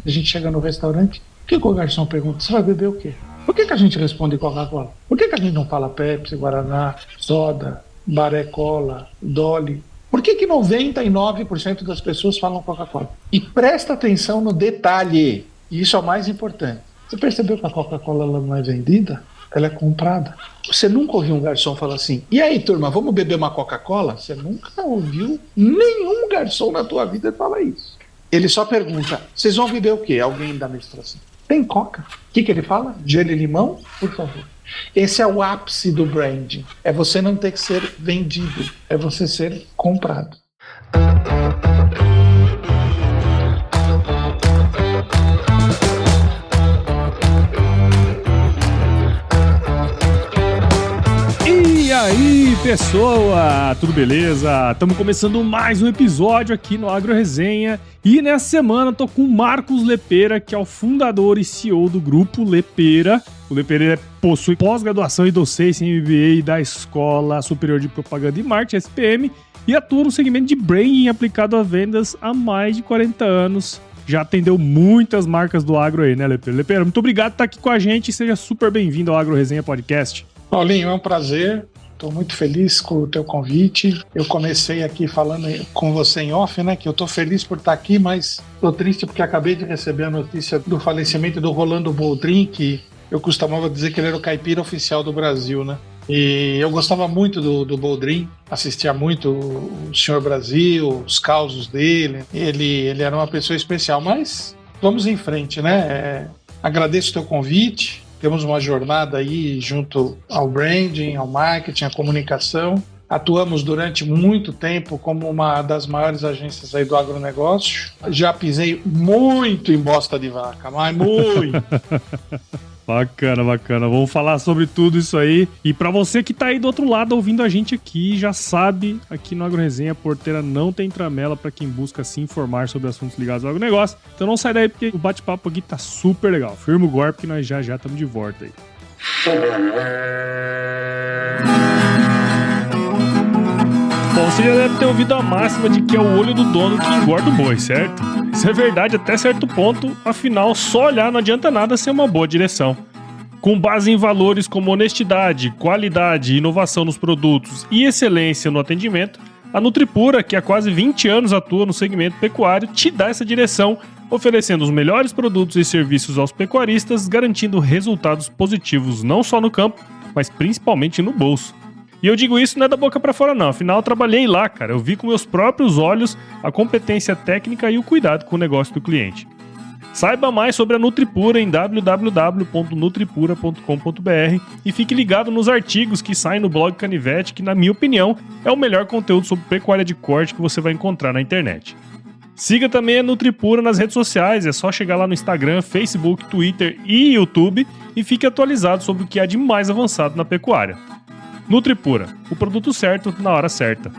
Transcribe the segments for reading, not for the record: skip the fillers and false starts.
A gente chega no restaurante, o que o garçom pergunta? Você vai beber o quê? Por que a gente responde Coca-Cola? Por que a gente não fala Pepsi, Guaraná, soda, Baré Cola, Dolly? Por que 99% das pessoas falam Coca-Cola? E presta atenção no detalhe, e isso é o mais importante. Você percebeu que a Coca-Cola ela não é vendida? Ela é comprada. Você nunca ouviu um garçom falar assim, e aí, turma, vamos beber uma Coca-Cola? Você nunca ouviu nenhum garçom na tua vida falar isso. Ele só pergunta, vocês vão beber o quê? Alguém da administração. Tem Coca. O que ele fala? Gelo e limão? Por favor. Esse é o ápice do branding. É você não ter que ser vendido. É você ser comprado. E aí, pessoa, tudo beleza? Estamos começando mais um episódio aqui no Agro Resenha e nessa semana tô com o Marcos Lepera, que é o fundador e CEO do Grupo Lepera. O Lepera possui pós-graduação e docência em MBA da Escola Superior de Propaganda e Marketing, SPM, e atua no segmento de branding aplicado a vendas há mais de 40 anos. Já atendeu muitas marcas do agro aí, né, Lepera? Lepera, muito obrigado por estar aqui com a gente e seja super bem-vindo ao Agro Resenha Podcast. Paulinho, é um prazer. Estou muito feliz com o teu convite. Eu comecei aqui falando com você em off, né? Que eu estou feliz por estar aqui, mas estou triste porque acabei de receber a notícia do falecimento do Rolando Boldrin, que eu costumava dizer que ele era o caipira oficial do Brasil, né? E eu gostava muito do Boldrin, assistia muito o Senhor Brasil, os causos dele. Ele era uma pessoa especial, mas vamos em frente, né? Agradeço o teu convite. Temos uma jornada aí junto ao branding, ao marketing, à comunicação. Atuamos durante muito tempo como uma das maiores agências aí do agronegócio. Já pisei muito em bosta de vaca, mas muito. Bacana, bacana. Vamos falar sobre tudo isso aí. E pra você que tá aí do outro lado ouvindo a gente aqui, já sabe, aqui no Agro Resenha, a porteira não tem tramela pra quem busca se informar sobre assuntos ligados ao agronegócio. Então não sai daí porque o bate-papo aqui tá super legal. Firma o golpe que nós já estamos de volta aí. Bom, você já deve ter ouvido a máxima de que é o olho do dono que engorda o boi, certo? Isso é verdade até certo ponto, afinal, só olhar não adianta nada ser uma boa direção. Com base em valores como honestidade, qualidade, inovação nos produtos e excelência no atendimento, a Nutripura, que há quase 20 anos atua no segmento pecuário, te dá essa direção, oferecendo os melhores produtos e serviços aos pecuaristas, garantindo resultados positivos não só no campo, mas principalmente no bolso. E eu digo isso não é da boca pra fora não, afinal eu trabalhei lá, cara. Eu vi com meus próprios olhos a competência técnica e o cuidado com o negócio do cliente. Saiba mais sobre a Nutripura em www.nutripura.com.br e fique ligado nos artigos que saem no blog Canivete, que na minha opinião é o melhor conteúdo sobre pecuária de corte que você vai encontrar na internet. Siga também a Nutripura nas redes sociais, é só chegar lá no Instagram, Facebook, Twitter e YouTube e fique atualizado sobre o que há de mais avançado na pecuária. Nutripura, o produto certo na hora certa.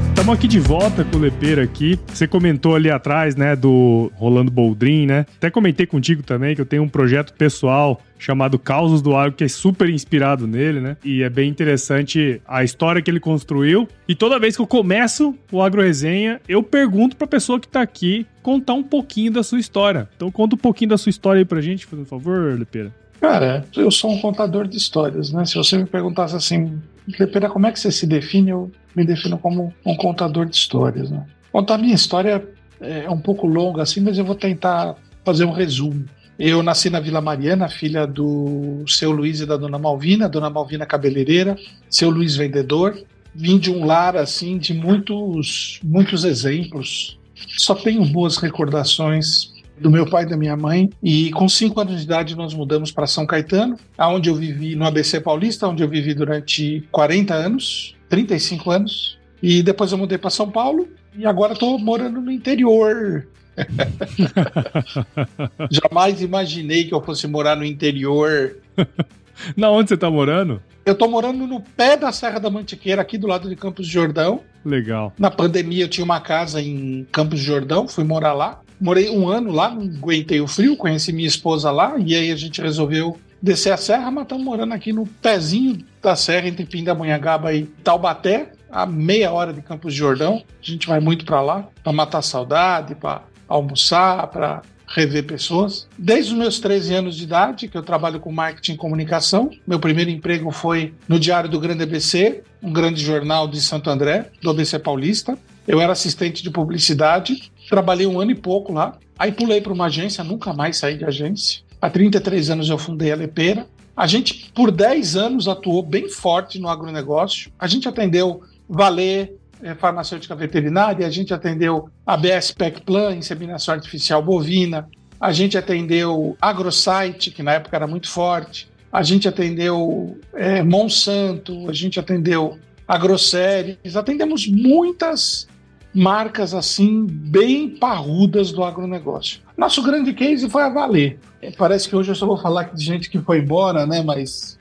Estamos aqui de volta com o Lepera aqui. Você comentou ali atrás, né, do Rolando Boldrin, né? Até comentei contigo também que eu tenho um projeto pessoal chamado Causos do Agro, que é super inspirado nele, né? E é bem interessante a história que ele construiu. E toda vez que eu começo o Agro Resenha, eu pergunto pra pessoa que tá aqui contar um pouquinho da sua história. Então conta um pouquinho da sua história aí pra gente, por favor, Lepera. Cara, eu sou um contador de histórias, né? Se você me perguntasse assim, Lepera, como é que você se define? Eu me defino como um contador de histórias, né? Contar a minha história é um pouco longa assim, mas eu vou tentar fazer um resumo. Eu nasci na Vila Mariana, filha do seu Luiz e da Dona Malvina cabeleireira, seu Luiz vendedor. Vim de um lar assim de muitos exemplos. Só tenho boas recordações do meu pai e da minha mãe, e com 5 anos de idade nós mudamos para São Caetano, onde eu vivi no ABC Paulista, onde eu vivi durante 40 anos, 35 anos, e depois eu mudei para São Paulo, e agora estou morando no interior. Jamais imaginei que eu fosse morar no interior. Na onde você tá morando? Eu tô morando no pé da Serra da Mantiqueira, aqui do lado de Campos do Jordão. Legal. Na pandemia eu tinha uma casa em Campos do Jordão, fui morar lá. Morei um ano lá, não aguentei o frio, conheci minha esposa lá, e aí a gente resolveu descer a serra, mas estamos morando aqui no pezinho da serra, entre Pindamonhangaba e Taubaté, a meia hora de Campos de Jordão. A gente vai muito para lá, para matar saudade, para almoçar, para rever pessoas. Desde os meus 13 anos de idade, que eu trabalho com marketing e comunicação. Meu primeiro emprego foi no Diário do Grande ABC, um grande jornal de Santo André, do ABC Paulista. Eu era assistente de publicidade, trabalhei um ano e pouco lá. Aí pulei para uma agência, nunca mais saí de agência. Há 33 anos eu fundei a Lepera. A gente, por 10 anos, atuou bem forte no agronegócio. A gente atendeu Valer, farmacêutica veterinária, a gente atendeu a BS Pecplan, inseminação artificial bovina, a gente atendeu AgroSite, que na época era muito forte, a gente atendeu Monsanto, a gente atendeu Agroséries, atendemos muitas marcas assim bem parrudas do agronegócio. Nosso grande case foi a Valer. Parece que hoje eu só vou falar de gente que foi embora, né? Mas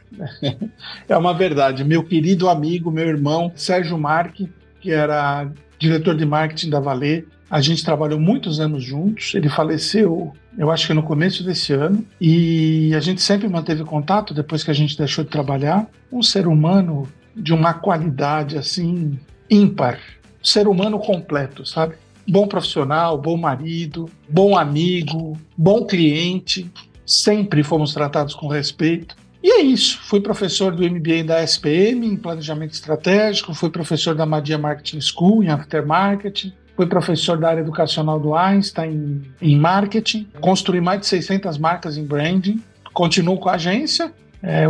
é uma verdade. Meu querido amigo, meu irmão, Sérgio Marque, que era diretor de marketing da Valer, a gente trabalhou muitos anos juntos. Ele faleceu, eu acho que no começo desse ano, e a gente sempre manteve contato depois que a gente deixou de trabalhar. Um ser humano de uma qualidade assim ímpar. Ser humano completo, sabe? Bom profissional, bom marido, bom amigo, bom cliente. Sempre fomos tratados com respeito. E é isso. Fui professor do MBA da SPM em Planejamento Estratégico, fui professor da Madia Marketing School em Aftermarketing, fui professor da área educacional do Einstein em Marketing, construí mais de 600 marcas em Branding, continuo com a agência.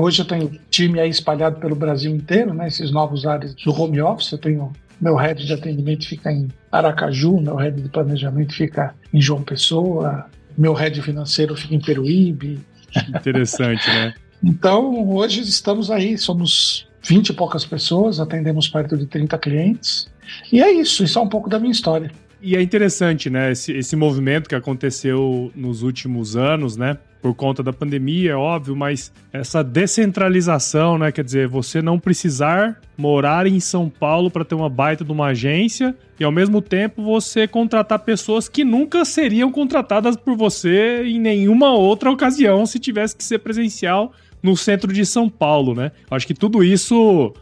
Hoje eu tenho time aí espalhado pelo Brasil inteiro, né? Esses novos áreas do home office. Eu tenho meu head de atendimento fica em Aracaju, meu head de planejamento fica em João Pessoa, meu head financeiro fica em Peruíbe. Interessante, né? Então, hoje estamos aí, somos 20 e poucas pessoas, atendemos perto de 30 clientes. E é isso é um pouco da minha história. E é interessante, né, esse movimento que aconteceu nos últimos anos, né, por conta da pandemia, é óbvio, mas essa descentralização, né, quer dizer, você não precisar morar em São Paulo para ter uma baita de uma agência e, ao mesmo tempo, você contratar pessoas que nunca seriam contratadas por você em nenhuma outra ocasião se tivesse que ser presencial no centro de São Paulo, né? Acho que tudo isso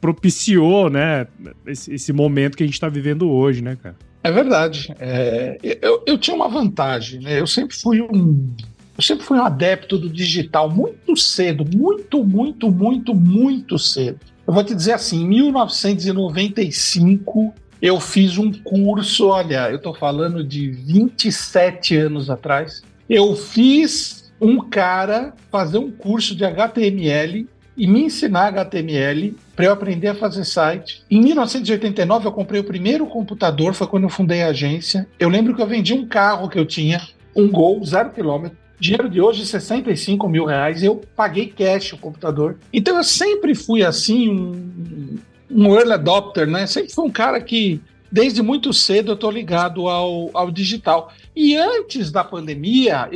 propiciou, né, esse momento que a gente está vivendo hoje, né, cara? É verdade. Eu tinha uma vantagem, né? Eu sempre fui um adepto do digital muito cedo, muito cedo. Eu vou te dizer assim, em 1995 eu fiz um curso, olha, eu estou falando de 27 anos atrás, eu fiz um cara fazer um curso de HTML e me ensinar HTML para eu aprender a fazer site. Em 1989 eu comprei o primeiro computador, foi quando eu fundei a agência. Eu lembro que eu vendi um carro que eu tinha, um Gol, 0 km, dinheiro de hoje, R$65 mil, eu paguei cash o computador. Então eu sempre fui assim, um early adopter, né? Sempre fui um cara que, desde muito cedo, eu estou ligado ao digital. E antes da pandemia,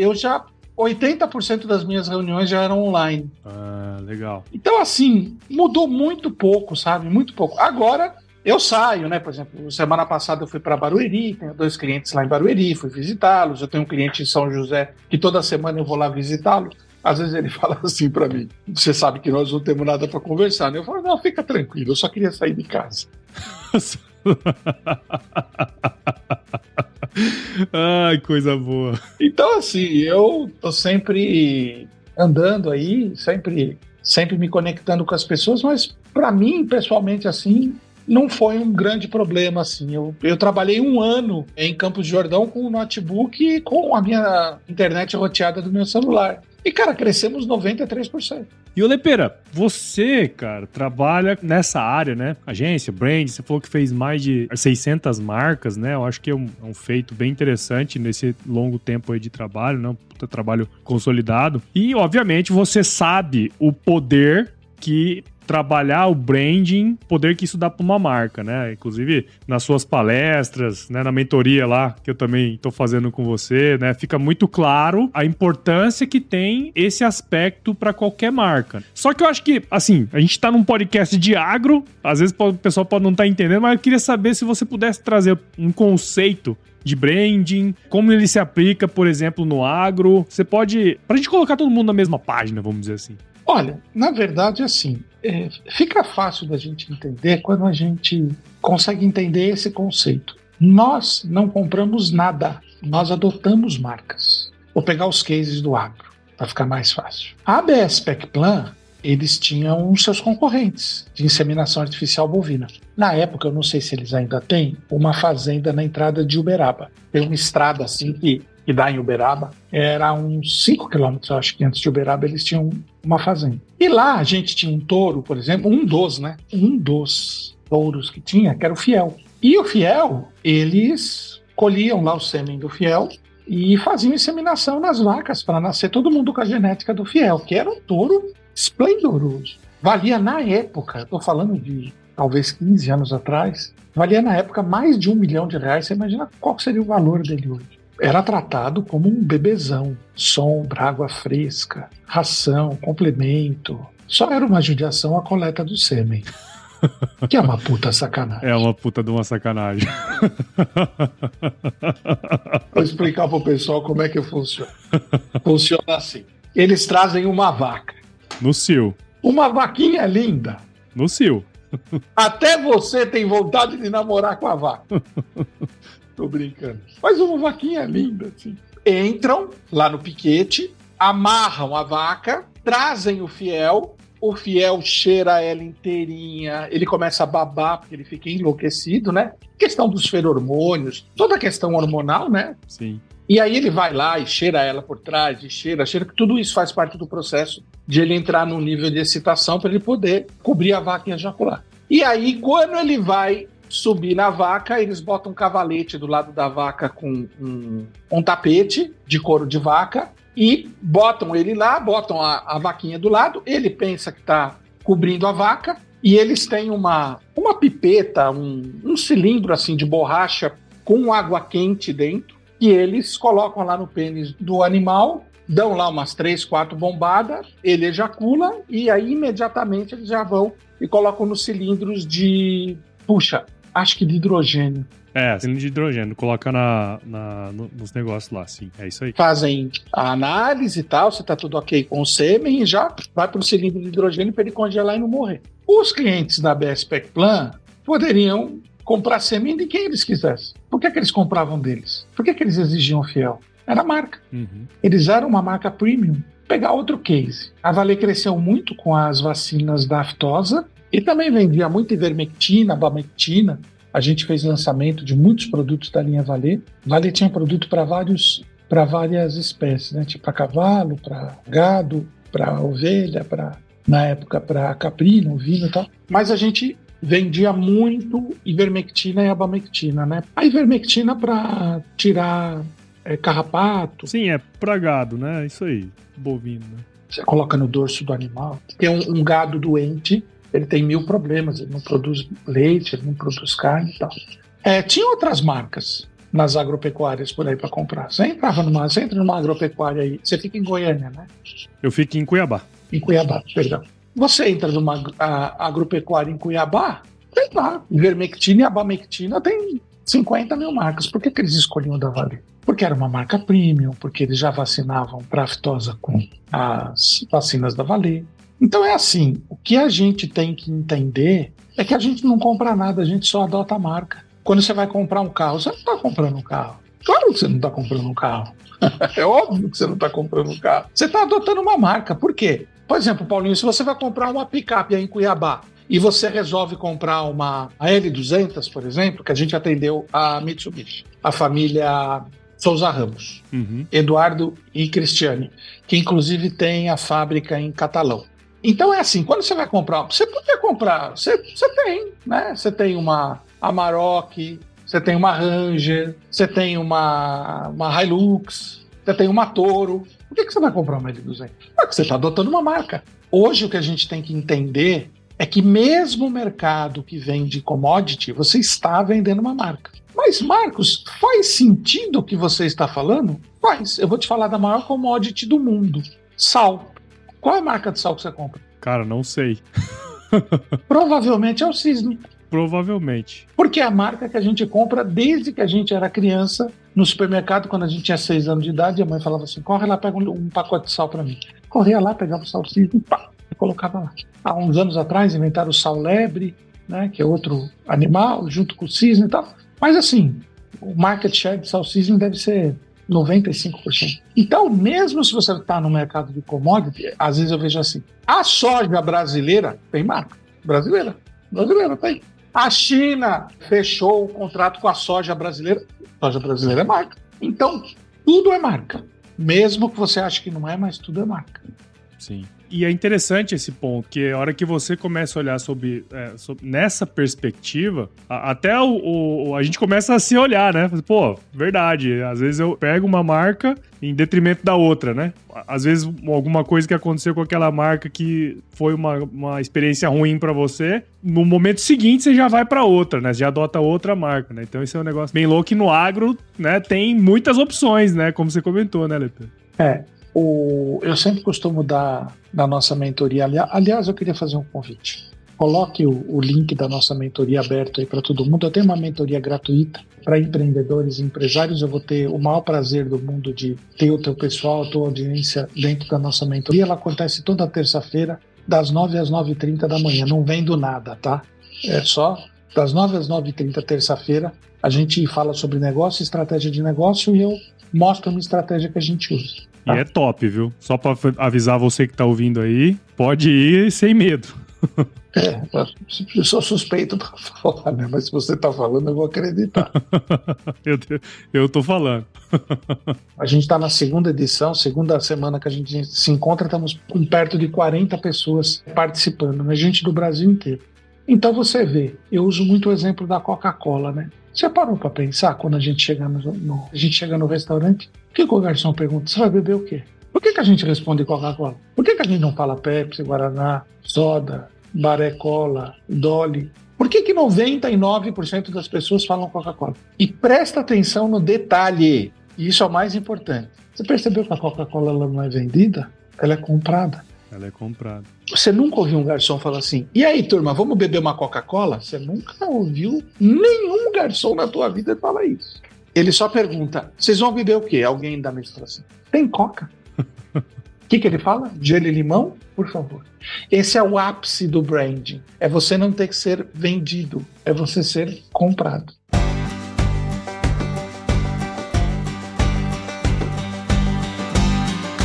80% das minhas reuniões já eram online. Ah, legal. Então, assim, mudou muito pouco, sabe? Muito pouco. Agora, eu saio, né? Por exemplo, semana passada eu fui para Barueri, tenho 2 clientes lá em Barueri, fui visitá-los. Eu tenho um cliente em São José, que toda semana eu vou lá visitá-lo. Às vezes ele fala assim para mim, você sabe que nós não temos nada para conversar, né? Eu falo, não, fica tranquilo, eu só queria sair de casa. Ai, coisa boa. Então, assim, eu tô sempre andando aí, sempre me conectando com as pessoas, mas para mim, pessoalmente, assim, não foi um grande problema, assim. Eu trabalhei um ano em Campos de Jordão com um notebook e com a minha internet roteada do meu celular. E, cara, crescemos 93%. E, ô Lepera, você, cara, trabalha nessa área, né? Agência, brand, você falou que fez mais de 600 marcas, né? Eu acho que é um feito bem interessante nesse longo tempo aí de trabalho, né? Um trabalho consolidado. E, obviamente, você sabe o poder que trabalhar o branding, poder que isso dá para uma marca, né? Inclusive, nas suas palestras, né, na mentoria lá, que eu também estou fazendo com você, né? Fica muito claro a importância que tem esse aspecto para qualquer marca. Só que eu acho que, assim, a gente está num podcast de agro, às vezes o pessoal pode não estar entendendo, mas eu queria saber se você pudesse trazer um conceito de branding, como ele se aplica, por exemplo, no agro. Você pode... Pra gente colocar todo mundo na mesma página, vamos dizer assim. Olha, na verdade, assim, fica fácil da gente entender quando a gente consegue entender esse conceito. Nós não compramos nada, nós adotamos marcas. Vou pegar os cases do agro, para ficar mais fácil. A ABS Pecplan, eles tinham seus concorrentes de inseminação artificial bovina. Na época, eu não sei se eles ainda têm, uma fazenda na entrada de Uberaba. Tem uma estrada assim que dá em Uberaba, era uns 5 quilômetros, acho que antes de Uberaba eles tinham uma fazenda. E lá a gente tinha um touro, por exemplo, um dos touros que tinha, que era o Fiel. E o Fiel, eles colhiam lá o sêmen do Fiel e faziam inseminação nas vacas para nascer todo mundo com a genética do Fiel, que era um touro esplendoroso. Valia na época, estou falando de talvez 15 anos atrás, valia na época mais de R$1 milhão. Você imagina qual seria o valor dele hoje. Era tratado como um bebezão, sombra, água fresca, ração, complemento. Só era uma judiação a coleta do sêmen. Que é uma puta sacanagem. É uma puta de uma sacanagem. Vou explicar pro pessoal como é que funciona. Funciona assim. Eles trazem uma vaca. No cio. Uma vaquinha linda. No cio. Até você tem vontade de namorar com a vaca. Tô brincando. Mas uma vaquinha linda, assim. Entram lá no piquete, amarram a vaca, trazem o Fiel cheira ela inteirinha, ele começa a babar porque ele fica enlouquecido, né? Questão dos feromônios, toda a questão hormonal, né? Sim. E aí ele vai lá e cheira ela por trás, e cheira, que tudo isso faz parte do processo de ele entrar num nível de excitação para ele poder cobrir a vaca e ejacular. E aí, quando ele vai subir na vaca, eles botam um cavalete do lado da vaca com um tapete de couro de vaca e botam ele lá, botam a vaquinha do lado, ele pensa que está cobrindo a vaca e eles têm uma pipeta, um cilindro assim de borracha com água quente dentro que eles colocam lá no pênis do animal, dão lá umas 3, 4 bombadas, ele ejacula e aí imediatamente eles já vão e colocam nos cilindros acho que de hidrogênio. Cilindro de hidrogênio. Coloca nos negócios lá, sim. É isso aí. Fazem a análise e tal, se tá tudo ok com o sêmen, e já vai pro cilindro de hidrogênio para ele congelar e não morrer. Os clientes da ABS Pecplan poderiam comprar sêmen de quem eles quisessem. Por que eles compravam deles? Por que eles exigiam Fiel? Era marca. Uhum. Eles eram uma marca premium. Pegar outro case. A Vale cresceu muito com as vacinas da aftosa, e também vendia muito ivermectina, abamectina. A gente fez lançamento de muitos produtos da linha Vale. Vale tinha produto para várias espécies, né? Tipo para cavalo, para gado, para ovelha, na época para caprino, ovino e tal. Mas a gente vendia muito ivermectina e abamectina, né? A ivermectina para tirar carrapato. Sim, é pra gado, né? Isso aí, bovino, né? Você coloca no dorso do animal. Tem um gado doente, ele tem 1000 problemas, ele não produz leite, ele não produz carne e tal. Tinha outras marcas nas agropecuárias por aí para comprar. Você entra numa agropecuária aí, você fica em Goiânia, né? Eu fico em Cuiabá. Em Cuiabá, perdão. Você entra numa agropecuária em Cuiabá, tem lá, ivermectina e abamectina tem 50 mil marcas. Por que eles escolhiam da Vale? Porque era uma marca premium, porque eles já vacinavam para aftosa com as vacinas da Vale. Então é assim, o que a gente tem que entender é que a gente não compra nada, a gente só adota a marca. Quando você vai comprar um carro, você não está comprando um carro. Claro que você não está comprando um carro. É óbvio que você não está comprando um carro. Você está adotando uma marca. Por quê? Por exemplo, Paulinho, se você vai comprar uma picape aí em Cuiabá e você resolve comprar a L200, por exemplo, que a gente atendeu a Mitsubishi, a família Souza Ramos, Eduardo e Cristiane, que inclusive tem a fábrica em Catalão. Então é assim, quando você vai comprar, você podia comprar, você tem, né? Você tem uma Amarok, você tem uma Ranger, você tem uma Hilux, você tem uma Toro. Por que você vai comprar uma L200? Porque você está adotando uma marca. Hoje o que a gente tem que entender é que mesmo o mercado que vende commodity, você está vendendo uma marca. Mas, Marcos, faz sentido o que você está falando? Faz. Eu vou te falar da maior commodity do mundo. Sal. Qual é a marca de sal que você compra? Cara, não sei. Provavelmente é o Cisne. Provavelmente. Porque é a marca que a gente compra desde que a gente era criança. No supermercado, quando a gente tinha 6 anos de idade, a mãe falava assim, corre lá, pega um pacote de sal para mim. Corria lá, pegava o sal e pá, e colocava lá. Há uns anos atrás inventaram o sal lebre, né, que é outro animal, junto com o cisne e tal. Mas assim, o market share de sal cisne deve ser 95%. Então, mesmo se você está no mercado de commodity, às vezes eu vejo assim, a soja brasileira tem marca. Brasileira tem. A China fechou o contrato com a soja brasileira. A soja brasileira é marca. Então, tudo é marca. Mesmo que você ache que não é, mas tudo é marca. Sim. E é interessante esse ponto, que a hora que você começa a olhar sobre nessa perspectiva, até a gente começa a se olhar, né? Pô, verdade, às vezes eu pego uma marca em detrimento da outra, né? Às vezes alguma coisa que aconteceu com aquela marca que foi uma experiência ruim pra você, no momento seguinte você já vai pra outra, né? Você já adota outra marca, né? Então esse é um negócio bem louco, e no agro, né, tem muitas opções, né? Como você comentou, né, Lepe? Eu sempre costumo dar na nossa mentoria. Aliás, eu queria fazer um convite. Coloque o link da nossa mentoria aberto aí para todo mundo. Eu tenho uma mentoria gratuita para empreendedores e empresários. Eu vou ter o maior prazer do mundo de ter o teu pessoal, a tua audiência dentro da nossa mentoria. Ela acontece toda terça-feira, das 9 às 9h30 da manhã. Não vem do nada, tá? É só das 9 às 9h30, terça-feira. A gente fala sobre negócio, estratégia de negócio, e eu mostro uma estratégia que a gente usa. E é top, viu? Só pra avisar você que tá ouvindo aí, pode ir sem medo. Eu sou suspeito pra falar, né? Mas se você tá falando, eu vou acreditar. eu tô falando. A gente tá na segunda edição, segunda semana que a gente se encontra, estamos com perto de 40 pessoas participando, né? Gente do Brasil inteiro. Então você vê, eu uso muito o exemplo da Coca-Cola, né? Você parou para pensar quando a gente chega no restaurante? O que o garçom pergunta? Você vai beber o quê? Por que a gente responde Coca-Cola? Por que a gente não fala Pepsi, Guaraná, soda, Baré Cola, Dolly? Por que 99% das pessoas falam Coca-Cola? E presta atenção no detalhe, e isso é o mais importante. Você percebeu que a Coca-Cola ela não é vendida? Ela é comprada. Ela é comprada. Você nunca ouviu um garçom falar assim, e aí, turma, vamos beber uma Coca-Cola? Você nunca ouviu nenhum garçom na tua vida falar isso. Ele só pergunta, vocês vão beber o quê? Alguém da administração. Tem Coca? O que ele fala? Gelo e limão? Por favor. Esse é o ápice do branding. É você não ter que ser vendido, é você ser comprado.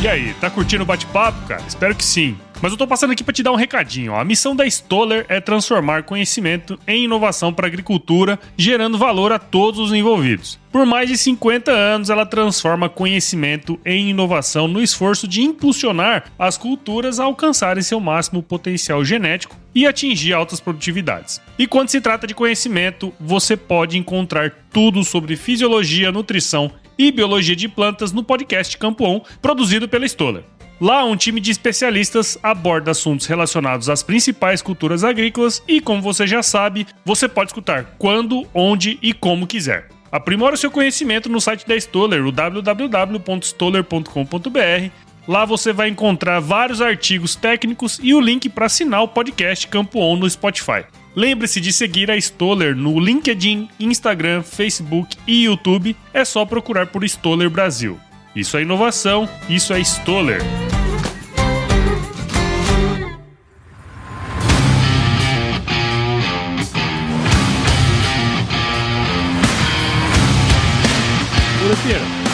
E aí, tá curtindo o bate-papo, cara? Espero que sim. Mas eu tô passando aqui para te dar um recadinho. A missão da Stoller é transformar conhecimento em inovação para a agricultura, gerando valor a todos os envolvidos. Por mais de 50 anos, ela transforma conhecimento em inovação no esforço de impulsionar as culturas a alcançarem seu máximo potencial genético e atingir altas produtividades. E quando se trata de conhecimento, você pode encontrar tudo sobre fisiologia, nutrição e biologia de plantas no podcast Campo On, produzido pela Stoller. Lá, um time de especialistas aborda assuntos relacionados às principais culturas agrícolas e, como você já sabe, você pode escutar quando, onde e como quiser. Aprimora o seu conhecimento no site da Stoller, o www.stoller.com.br. Lá você vai encontrar vários artigos técnicos e o link para assinar o podcast Campo On no Spotify. Lembre-se de seguir a Stoller no LinkedIn, Instagram, Facebook e YouTube. É só procurar por Stoller Brasil. Isso é inovação, isso é Stoller.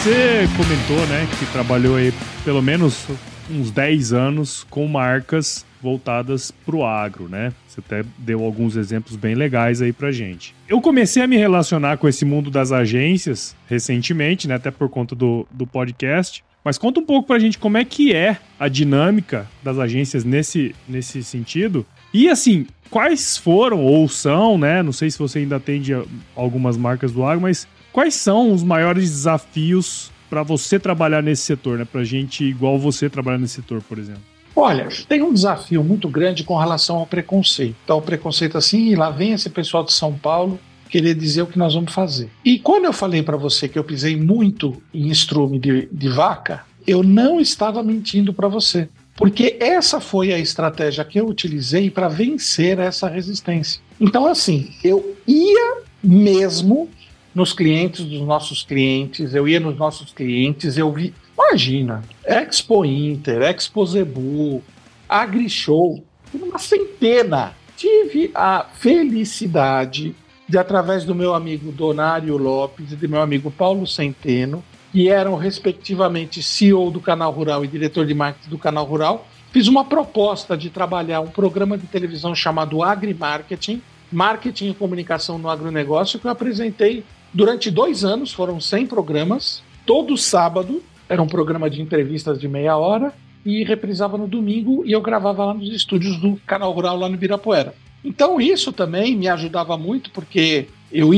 Você comentou, né, que trabalhou aí pelo menos uns 10 anos com marcas voltadas pro agro, né? Você até deu alguns exemplos bem legais aí pra gente. Eu comecei a me relacionar com esse mundo das agências recentemente, né? Até por conta do podcast. Mas conta um pouco pra gente como é que é a dinâmica das agências nesse sentido. E assim, quais foram ou são, né? Não sei se você ainda atende algumas marcas do agro, mas quais são os maiores desafios para você trabalhar nesse setor, né? Pra gente igual você trabalhar nesse setor, por exemplo. Olha, tem um desafio muito grande com relação ao preconceito. Então, o preconceito assim, lá vem esse pessoal de São Paulo querer dizer o que nós vamos fazer. E quando eu falei para você que eu pisei muito em estrume de vaca, eu não estava mentindo para você. Porque essa foi a estratégia que eu utilizei para vencer essa resistência. Então, assim, eu ia mesmo nos clientes dos nossos clientes, eu ia nos nossos clientes, eu vi, imagina, Expo Inter, Expo Zebu, AgriShow, uma centena. Tive a felicidade de, através do meu amigo Donário Lopes e do meu amigo Paulo Centeno, que eram respectivamente CEO do Canal Rural e diretor de marketing do Canal Rural, fiz uma proposta de trabalhar um programa de televisão chamado Agrimarketing, Marketing e Comunicação no Agronegócio, que eu apresentei durante 2 anos, foram 100 programas, todo sábado, era um programa de entrevistas de meia hora, e reprisava no domingo, e eu gravava lá nos estúdios do Canal Rural, lá no Ibirapuera. Então isso também me ajudava muito, porque eu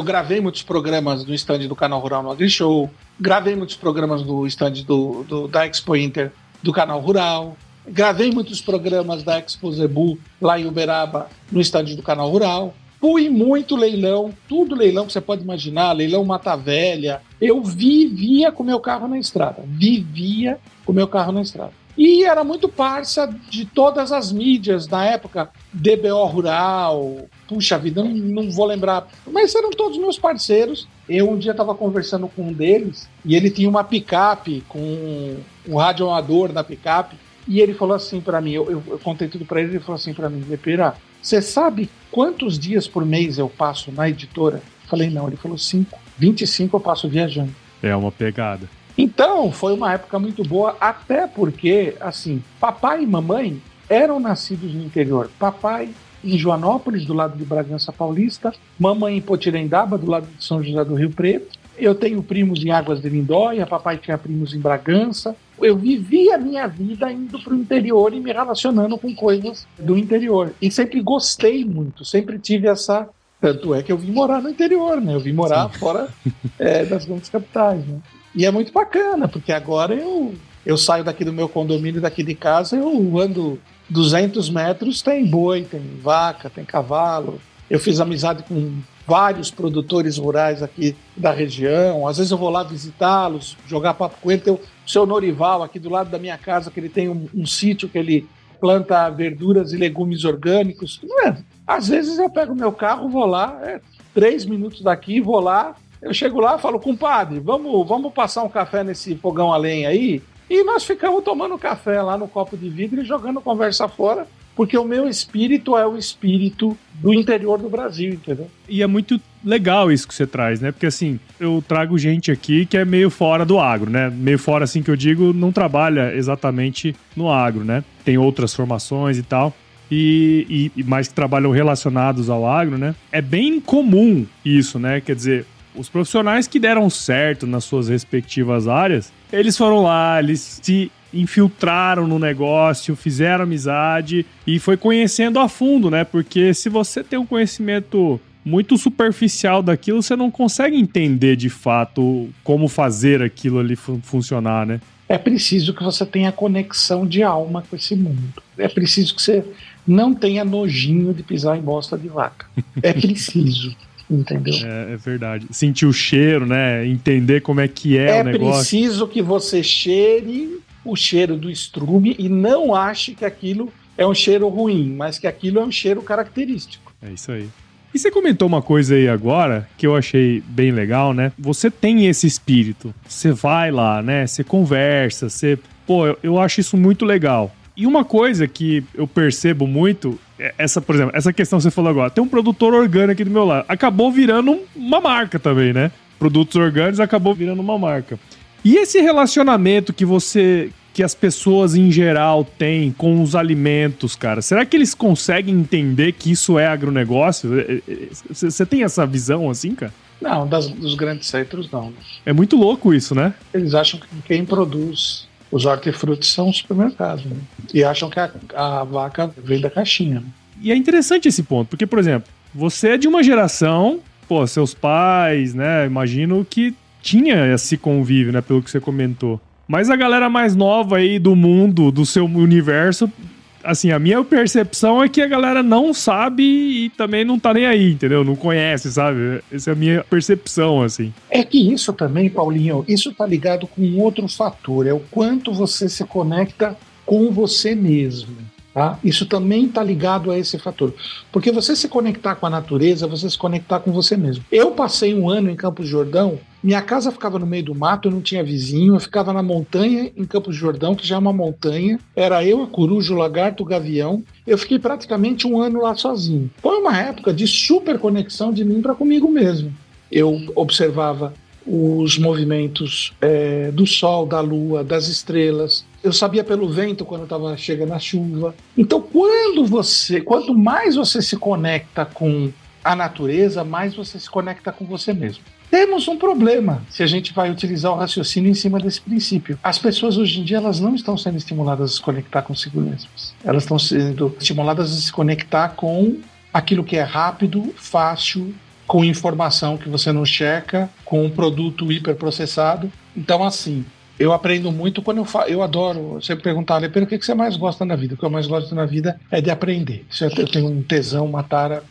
gravei muitos programas no stand do Canal Rural no AgriShow, gravei muitos programas no stand da Expo Inter do Canal Rural, gravei muitos programas da Expo Zebu lá em Uberaba no stand do Canal Rural, fui muito leilão, tudo leilão que você pode imaginar, leilão Mata Velha, eu vivia com meu carro na estrada, E era muito parça de todas as mídias na época, DBO Rural, puxa vida, não vou lembrar, mas eram todos meus parceiros. Eu um dia estava conversando com um deles e ele tinha uma picape com um rádio amador na picape e ele falou assim para mim, eu contei tudo para ele falou assim para mim, Lepera, você sabe quantos dias por mês eu passo na editora? Eu falei, não, ele falou 5, 25 eu passo viajando. É uma pegada. Então, foi uma época muito boa, até porque, assim, papai e mamãe eram nascidos no interior. Papai em Joanópolis, do lado de Bragança Paulista, mamãe em Potirendaba, do lado de São José do Rio Preto. Eu tenho primos em Águas de Lindóia, papai tinha primos em Bragança. Eu vivi a minha vida indo para o interior e me relacionando com coisas do interior. E sempre gostei muito, sempre tive essa... Tanto é que eu vim morar no interior, né? Eu vim morar fora das grandes capitais, né? E é muito bacana, porque agora eu saio daqui do meu condomínio, daqui de casa, eu ando 200 metros, tem boi, tem vaca, tem cavalo. Eu fiz amizade com vários produtores rurais aqui da região. Às vezes eu vou lá visitá-los, jogar papo com ele. Tem o seu Norival aqui do lado da minha casa, que ele tem um sítio que ele planta verduras e legumes orgânicos. Não é? Às vezes eu pego meu carro, vou lá, 3 minutos daqui, vou lá, eu chego lá e falo, compadre, vamos passar um café nesse fogão a lenha aí? E nós ficamos tomando café lá no copo de vidro e jogando conversa fora, porque o meu espírito é o espírito do interior do Brasil, entendeu? E é muito legal isso que você traz, né? Porque assim, eu trago gente aqui que é meio fora do agro, né? Meio fora, assim, que eu digo, não trabalha exatamente no agro, né? Tem outras formações e tal. E mais que trabalham relacionados ao agro, né? É bem comum isso, né? Quer dizer, os profissionais que deram certo nas suas respectivas áreas, eles foram lá, eles se infiltraram no negócio, fizeram amizade e foi conhecendo a fundo, né? Porque se você tem um conhecimento muito superficial daquilo, você não consegue entender de fato como fazer aquilo ali funcionar, né? É preciso que você tenha conexão de alma com esse mundo. É preciso que você não tenha nojinho de pisar em bosta de vaca. É preciso. Entendeu? É verdade. Sentir o cheiro, né? Entender como é que é o negócio. É preciso que você cheire o cheiro do estrume e não ache que aquilo é um cheiro ruim, mas que aquilo é um cheiro característico. É isso aí. E você comentou uma coisa aí agora que eu achei bem legal, né? Você tem esse espírito. Você vai lá, né? Você conversa, você... Pô, eu acho isso muito legal. E uma coisa que eu percebo muito, por exemplo, essa questão que você falou agora, tem um produtor orgânico aqui do meu lado, acabou virando uma marca também, né? Produtos orgânicos acabou virando uma marca. E esse relacionamento que as pessoas em geral têm com os alimentos, cara, será que eles conseguem entender que isso é agronegócio? Você tem essa visão assim, cara? Não, dos grandes centros não. É muito louco isso, né? Eles acham que quem produz os hortifrutis são os supermercados, né? E acham que a vaca vem da caixinha, né? E é interessante esse ponto, porque, por exemplo, você é de uma geração, pô, seus pais, né, imagino que tinha esse convívio, né, pelo que você comentou. Mas a galera mais nova aí do mundo, do seu universo, assim, a minha percepção é que a galera não sabe e também não tá nem aí, entendeu? Não conhece, sabe? Essa é a minha percepção, assim. É que isso também, Paulinho, isso tá ligado com outro fator, é o quanto você se conecta com você mesmo. Tá? Isso também está ligado a esse fator. Porque você se conectar com a natureza, você se conectar com você mesmo. Eu passei um ano em Campos do Jordão, minha casa ficava no meio do mato, eu não tinha vizinho, eu ficava na montanha em Campos do Jordão, que já é uma montanha, era eu, a coruja, o lagarto, o gavião. Eu fiquei praticamente um ano lá sozinho. Foi uma época de super conexão de mim para comigo mesmo. Eu observava os movimentos do sol, da lua, das estrelas. Eu sabia pelo vento quando estava chegando a chuva. Então, quanto mais você se conecta com a natureza, mais você se conecta com você mesmo. Temos um problema se a gente vai utilizar o raciocínio em cima desse princípio. As pessoas hoje em dia elas não estão sendo estimuladas a se conectar consigo mesmas. Elas estão sendo estimuladas a se conectar com aquilo que é rápido, fácil, com informação que você não checa, com um produto hiperprocessado. Então, assim, eu aprendo muito quando eu adoro sempre perguntar, Lepera, o que você mais gosta na vida? O que eu mais gosto na vida é de aprender. Eu tenho um tesão, uma tara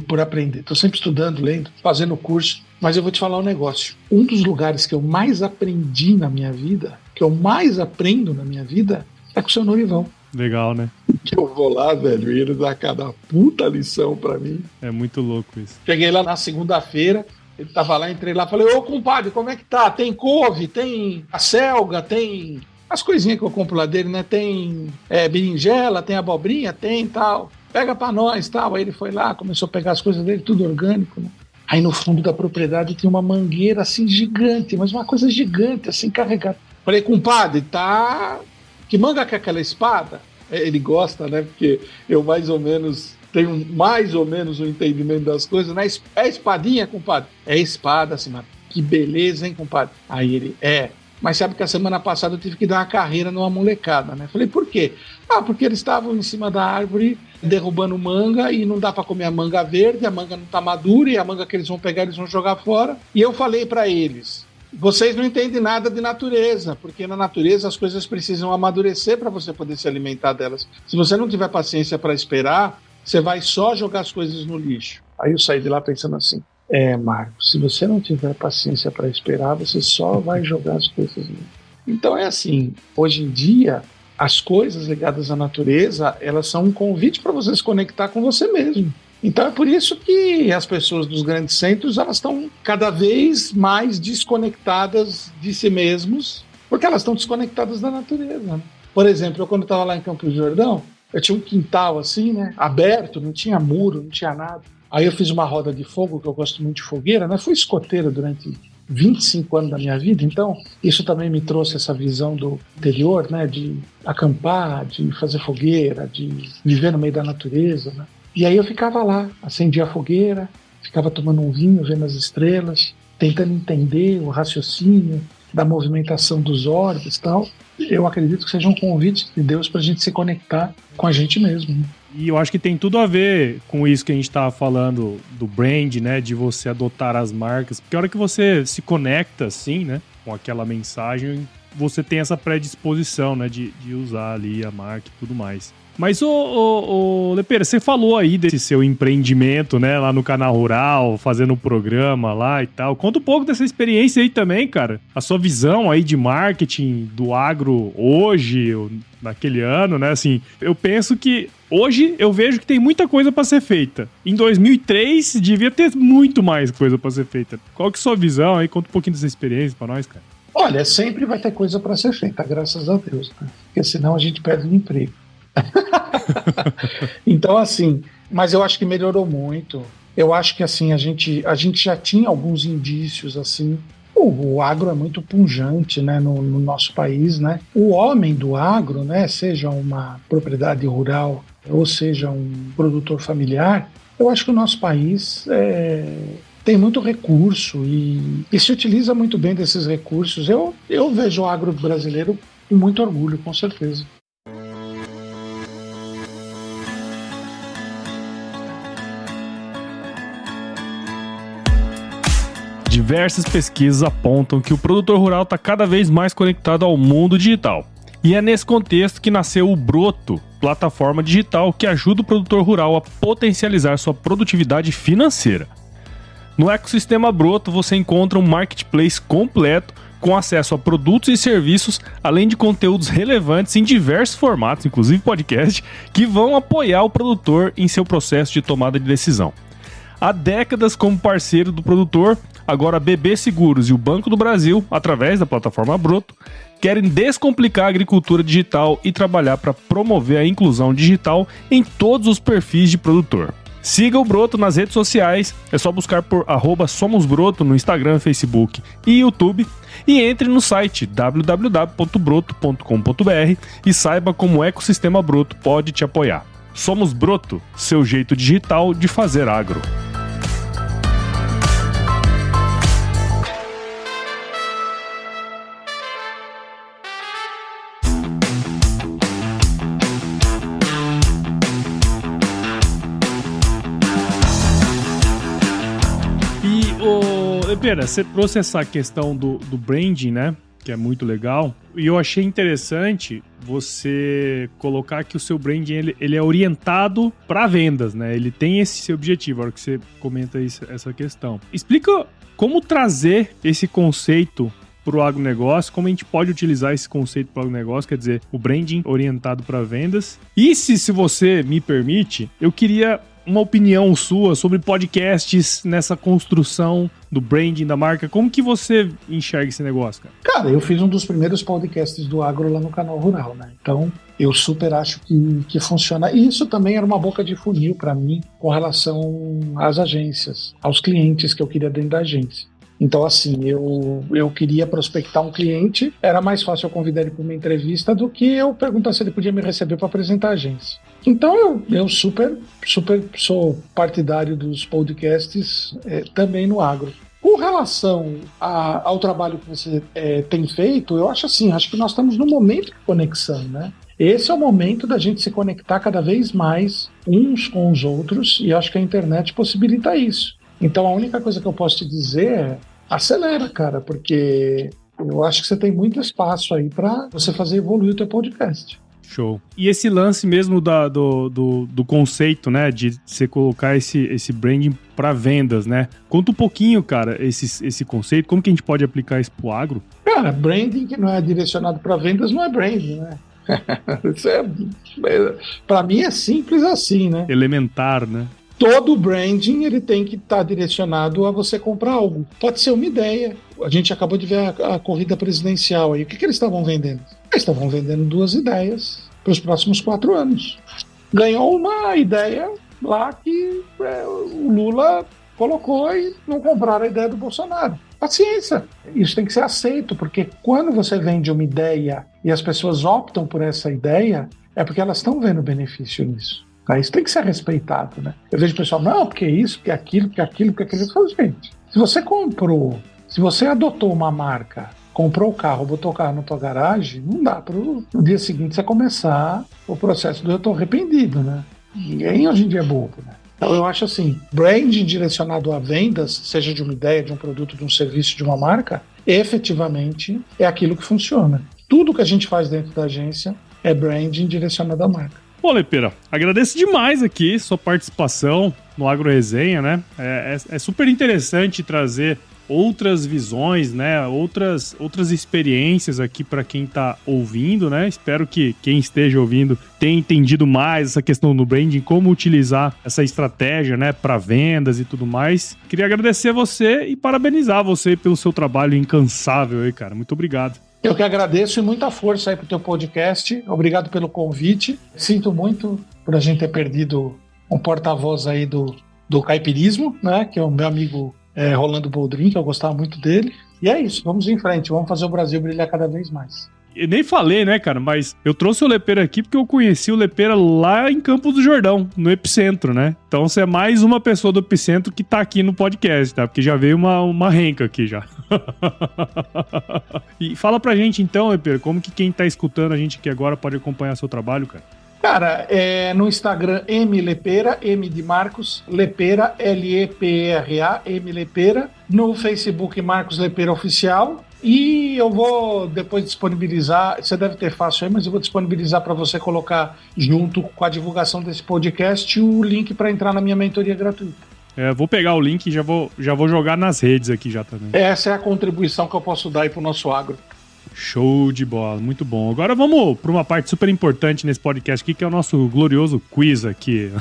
por aprender. Estou sempre estudando, lendo, fazendo curso, mas eu vou te falar um negócio. Um dos lugares que eu mais aprendi na minha vida, que eu mais aprendo na minha vida, é com o seu Norival. Legal, né? Que eu vou lá, velho, e ele dá cada puta lição pra mim. É muito louco isso. Cheguei lá na segunda-feira, ele tava lá, entrei lá, falei, ô compadre, como é que tá? Tem couve, tem acelga, tem as coisinhas que eu compro lá dele, né? Tem berinjela, tem abobrinha, tem tal. Pega pra nós, tal. Aí ele foi lá, começou a pegar as coisas dele, tudo orgânico, né? Aí no fundo da propriedade tinha uma mangueira assim gigante, mas uma coisa gigante, assim, carregada. Falei, compadre, tá... Que manga que é aquela espada? Ele gosta, né? Porque eu mais ou menos tenho mais ou menos o entendimento das coisas, né? É espadinha, compadre? É espada, assim, mas que beleza, hein, compadre? Aí ele, mas sabe que a semana passada eu tive que dar uma carreira numa molecada, né? Falei, por quê? Porque eles estavam em cima da árvore derrubando manga e não dá para comer a manga verde, a manga não tá madura e a manga que eles vão pegar eles vão jogar fora. E eu falei para eles, vocês não entendem nada de natureza, porque na natureza as coisas precisam amadurecer para você poder se alimentar delas. Se você não tiver paciência para esperar, você vai só jogar as coisas no lixo. Aí eu saí de lá pensando assim, Marcos, se você não tiver paciência para esperar, você só vai jogar as coisas no lixo. Então é assim, hoje em dia, as coisas ligadas à natureza, elas são um convite para você se conectar com você mesmo. Então é por isso que as pessoas dos grandes centros elas estão cada vez mais desconectadas de si mesmos, porque elas estão desconectadas da natureza, né? Por exemplo, eu quando estava lá em Campos do Jordão, eu tinha um quintal assim, né, aberto, não tinha muro, não tinha nada. Aí eu fiz uma roda de fogo, que eu gosto muito de fogueira, né? Fui escoteiro durante 25 anos da minha vida, então isso também me trouxe essa visão do interior, né, de acampar, de fazer fogueira, de viver no meio da natureza, né? E aí eu ficava lá, acendia a fogueira, ficava tomando um vinho, vendo as estrelas, tentando entender o raciocínio da movimentação dos orbes e tal. Eu acredito que seja um convite de Deus para a gente se conectar com a gente mesmo, né? E eu acho que tem tudo a ver com isso que a gente estava falando do brand, né? De você adotar as marcas. Porque a hora que você se conecta, assim, né? Com aquela mensagem, você tem essa predisposição, né? De usar ali a marca e tudo mais. Mas, Lepera, você falou aí desse seu empreendimento, né, lá no Canal Rural, fazendo o programa lá e tal. Conta um pouco dessa experiência aí também, cara. A sua visão aí de marketing do agro hoje, naquele ano, né, assim. Eu penso que hoje eu vejo que tem muita coisa pra ser feita. Em 2003, devia ter muito mais coisa pra ser feita. Qual que é a sua visão aí? Conta um pouquinho dessa experiência pra nós, cara. Olha, sempre vai ter coisa pra ser feita, graças a Deus, né? Porque senão a gente perde o emprego. Então, assim, mas eu acho que melhorou muito. Eu acho que assim, a gente já tinha alguns indícios assim. O agro é muito pujante, né, no nosso país, né? O homem do agro, né, seja uma propriedade rural ou seja um produtor familiar, eu acho que o nosso país tem muito recurso e se utiliza muito bem desses recursos. Eu vejo o agro brasileiro com muito orgulho, com certeza. Diversas pesquisas apontam que o produtor rural está cada vez mais conectado ao mundo digital. E é nesse contexto que nasceu o Broto, plataforma digital que ajuda o produtor rural a potencializar sua produtividade financeira. No ecossistema Broto você encontra um marketplace completo com acesso a produtos e serviços, além de conteúdos relevantes em diversos formatos, inclusive podcast, que vão apoiar o produtor em seu processo de tomada de decisão. Há décadas como parceiro do produtor, agora a BB Seguros e o Banco do Brasil, através da plataforma Broto, querem descomplicar a agricultura digital e trabalhar para promover a inclusão digital em todos os perfis de produtor. Siga o Broto nas redes sociais, é só buscar por @SomosBroto no Instagram, Facebook e YouTube, e entre no site www.broto.com.br e saiba como o ecossistema Broto pode te apoiar. Somos Broto, seu jeito digital de fazer agro. Pera, você trouxe essa questão do branding, né? Que é muito legal. E eu achei interessante você colocar que o seu branding ele é orientado para vendas, né? Ele tem esse objetivo, a hora que você comenta essa questão. Explica como trazer esse conceito para o agronegócio, como a gente pode utilizar esse conceito para o agronegócio, quer dizer, o branding orientado para vendas. E se você me permite, eu queria uma opinião sua sobre podcasts nessa construção do branding da marca. Como que você enxerga esse negócio, cara? Cara, eu fiz um dos primeiros podcasts do agro lá no Canal Rural, né? Então, eu super acho que funciona. E isso também era uma boca de funil para mim com relação às agências, aos clientes que eu queria dentro da agência. Então, assim, eu queria prospectar um cliente, era mais fácil eu convidar ele para uma entrevista do que eu perguntar se ele podia me receber para apresentar a agência. Então, eu super sou partidário dos podcasts também no agro. Com relação ao trabalho que você tem feito, eu acho assim, acho que nós estamos num momento de conexão, né? Esse é o momento da gente se conectar cada vez mais uns com os outros, e acho que a internet possibilita isso. Então a única coisa que eu posso te dizer é acelera, cara, porque eu acho que você tem muito espaço aí para você fazer evoluir o teu podcast. Show. E esse lance mesmo do conceito, né, de você colocar esse branding para vendas, né? Conta um pouquinho, cara, esse conceito, como que a gente pode aplicar isso pro agro? Cara, branding que não é direcionado para vendas não é branding, né? Isso para mim é simples assim, né? Elementar, né? Todo branding ele tem que estar direcionado a você comprar algo. Pode ser uma ideia. A gente acabou de ver a corrida presidencial aí. O que eles estavam vendendo? Eles estavam vendendo 2 ideias para os próximos 4 anos. Ganhou uma ideia lá que o Lula colocou e não compraram a ideia do Bolsonaro. Paciência. Isso tem que ser aceito, porque quando você vende uma ideia e as pessoas optam por essa ideia, é porque elas estão vendo benefício nisso. Isso tem que ser respeitado, né? Eu vejo o pessoal, não, porque isso, porque aquilo, porque aquilo, porque aquilo. Eu falo, gente, se você comprou, se você adotou uma marca, comprou o carro, botou o carro na tua garagem, não dá para no dia seguinte você começar o processo do eu tô arrependido, né? Ninguém hoje em dia é bobo, né? Então eu acho assim, branding direcionado a vendas, seja de uma ideia, de um produto, de um serviço, de uma marca, efetivamente é aquilo que funciona. Tudo que a gente faz dentro da agência é branding direcionado à marca. Pô, Lepera, agradeço demais aqui sua participação no Agro Resenha, né? É super interessante trazer outras visões, né? Outras experiências aqui para quem tá ouvindo, né? Espero que quem esteja ouvindo tenha entendido mais essa questão do branding, como utilizar essa estratégia, né? Para vendas e tudo mais. Queria agradecer a você e parabenizar você pelo seu trabalho incansável aí, cara. Muito obrigado. Eu que agradeço e muita força aí pro teu podcast. Obrigado pelo convite. Sinto muito por a gente ter perdido um porta-voz aí do caipirismo, né? Que é o meu amigo Rolando Boldrin, que eu gostava muito dele. E é isso, vamos em frente, vamos fazer o Brasil brilhar cada vez mais. Eu nem falei, né, cara, mas eu trouxe o Lepera aqui porque eu conheci o Lepera lá em Campos do Jordão, no Epicentro, né? Então você é mais uma pessoa do Epicentro que tá aqui no podcast, tá? Porque já veio uma renca aqui já. E fala pra gente então, Lepera, como que quem tá escutando a gente aqui agora pode acompanhar seu trabalho, cara? Cara, no Instagram, Lepera, M de Marcos, Lepera, Lepera, M Lepera. No Facebook, Marcos Lepera Oficial. E eu vou depois disponibilizar, você deve ter fácil aí, mas eu vou disponibilizar para você colocar junto com a divulgação desse podcast o link para entrar na minha mentoria gratuita. Vou pegar o link e já vou jogar nas redes aqui já também. Essa é a contribuição que eu posso dar aí pro nosso agro. Show de bola, muito bom. Agora vamos para uma parte super importante nesse podcast aqui, que é o nosso glorioso quiz aqui.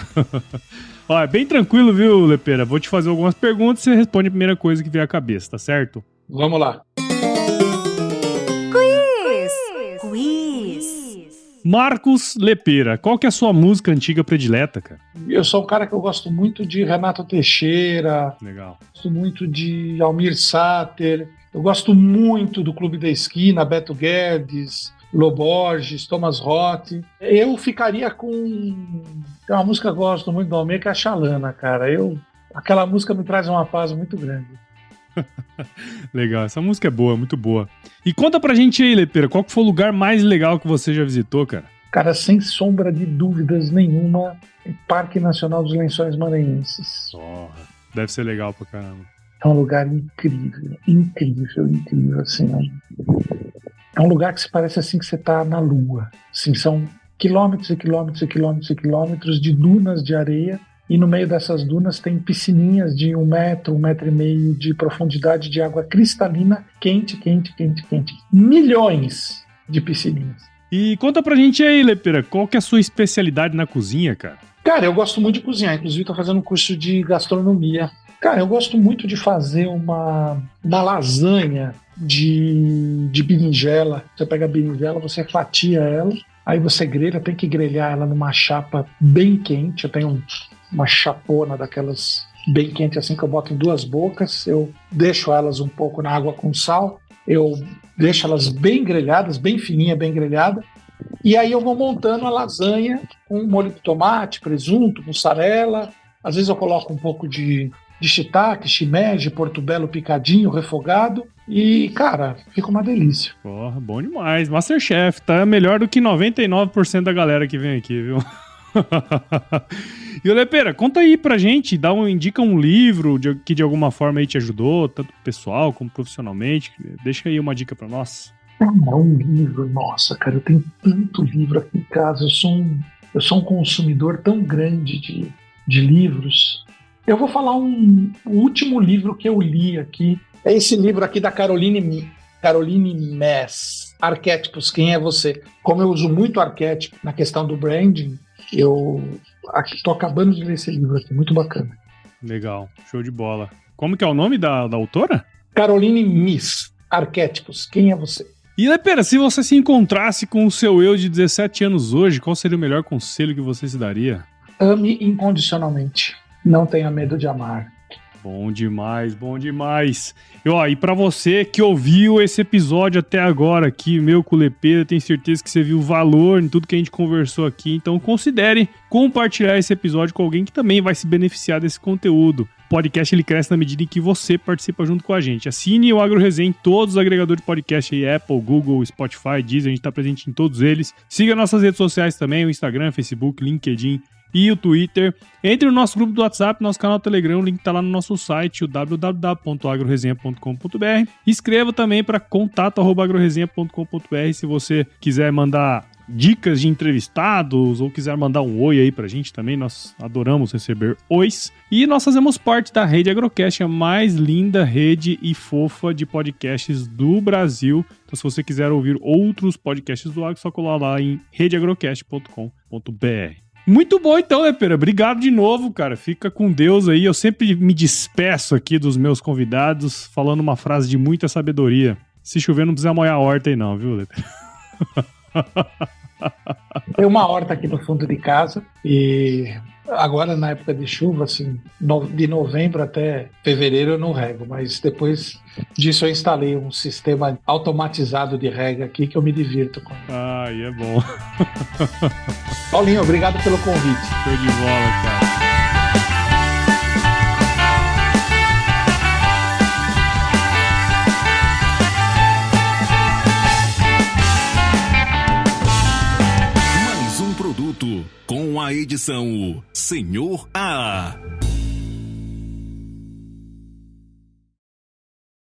Ó, é bem tranquilo, viu, Lepera? Vou te fazer algumas perguntas e você responde a primeira coisa que vier à cabeça, tá certo? Vamos lá. Quiz. Marcos Lepera, qual que é a sua música antiga predileta, cara? Eu sou um cara que eu gosto muito de Renato Teixeira. Legal. Gosto muito de Almir Sater. Eu gosto muito do Clube da Esquina, Beto Guedes, Lô Borges, Thomas Roth. Eu ficaria com... Tem uma música que eu gosto muito do Almir, que é a Xalana, cara. Aquela música me traz uma paz muito grande. Legal, essa música é boa, muito boa. E conta pra gente aí, Lepera, qual que foi o lugar mais legal que você já visitou, cara? Cara, sem sombra de dúvidas nenhuma, o Parque Nacional dos Lençóis Maranhenses. Deve ser legal pra caramba. É um lugar incrível, assim. É um lugar que se parece assim que você está na Lua. Assim, são quilômetros e quilômetros e quilômetros e quilômetros de dunas de areia, e no meio dessas dunas tem piscininhas de 1 metro, 1,5 metro de profundidade de água cristalina, quente. Milhões de piscininhas. E conta pra gente aí, Lepera, qual que é a sua especialidade na cozinha, cara? Cara, eu gosto muito de cozinhar, inclusive estou fazendo um curso de gastronomia. Cara, eu gosto muito de fazer uma lasanha de berinjela. Você pega a berinjela, você fatia ela, aí você grelha, tem que grelhar ela numa chapa bem quente. Eu tenho uma chapona daquelas bem quente assim que eu boto em 2 bocas, eu deixo elas um pouco na água com sal, eu deixo elas bem grelhadas, bem fininha, bem grelhada, e aí eu vou montando a lasanha com molho de tomate, presunto, mussarela, às vezes eu coloco um pouco de shiitake, shimeji, portobello picadinho, refogado, e, cara, fica uma delícia. Porra, bom demais. Masterchef, tá melhor do que 99% da galera que vem aqui, viu? E o Lepera, conta aí pra gente, indica um livro que de alguma forma aí te ajudou, tanto pessoal como profissionalmente. Deixa aí uma dica pra nós. Um livro, nossa, cara, eu tenho tanto livro aqui em casa, eu sou um consumidor tão grande de livros. Eu vou falar o último livro que eu li aqui. É esse livro aqui da Caroline Mess, Arquétipos, Quem é Você? Como eu uso muito arquétipo na questão do branding, eu estou acabando de ler esse livro aqui, muito bacana. Legal, show de bola. Como que é o nome da autora? Caroline Mess, Arquétipos, Quem é Você? E Lepera, se você se encontrasse com o seu eu de 17 anos hoje, qual seria o melhor conselho que você se daria? Ame incondicionalmente. Não tenha medo de amar. Bom demais, bom demais. E pra você que ouviu esse episódio até agora aqui, meu com o Lepera, tenho certeza que você viu valor em tudo que a gente conversou aqui, então considere compartilhar esse episódio com alguém que também vai se beneficiar desse conteúdo. O podcast ele cresce na medida em que você participa junto com a gente. Assine o AgroResenha em todos os agregadores de podcast aí, Apple, Google, Spotify, Deezer, a gente tá presente em todos eles. Siga nossas redes sociais também, o Instagram, Facebook, LinkedIn e o Twitter. Entre no nosso grupo do WhatsApp, nosso canal Telegram, o link tá lá no nosso site, o www.agroresenha.com.br. Escreva também para contato@agroresenha.com.br se você quiser mandar dicas de entrevistados ou quiser mandar um oi aí pra gente também, nós adoramos receber ois. E nós fazemos parte da Rede Agrocast, a mais linda rede e fofa de podcasts do Brasil. Então se você quiser ouvir outros podcasts do Agro, só colar lá em redeagrocast.com.br. Muito bom então, Lepera. Obrigado de novo, cara. Fica com Deus aí. Eu sempre me despeço aqui dos meus convidados falando uma frase de muita sabedoria. Se chover, não precisa molhar a horta aí não, viu, Lepera? Tem uma horta aqui no fundo de casa e agora na época de chuva, assim, de novembro até fevereiro eu não rego, mas depois disso eu instalei um sistema automatizado de rega aqui que eu me divirto com. Ai, é bom. Paulinho, obrigado pelo convite. Show de bola, cara. Com a edição Senhor A.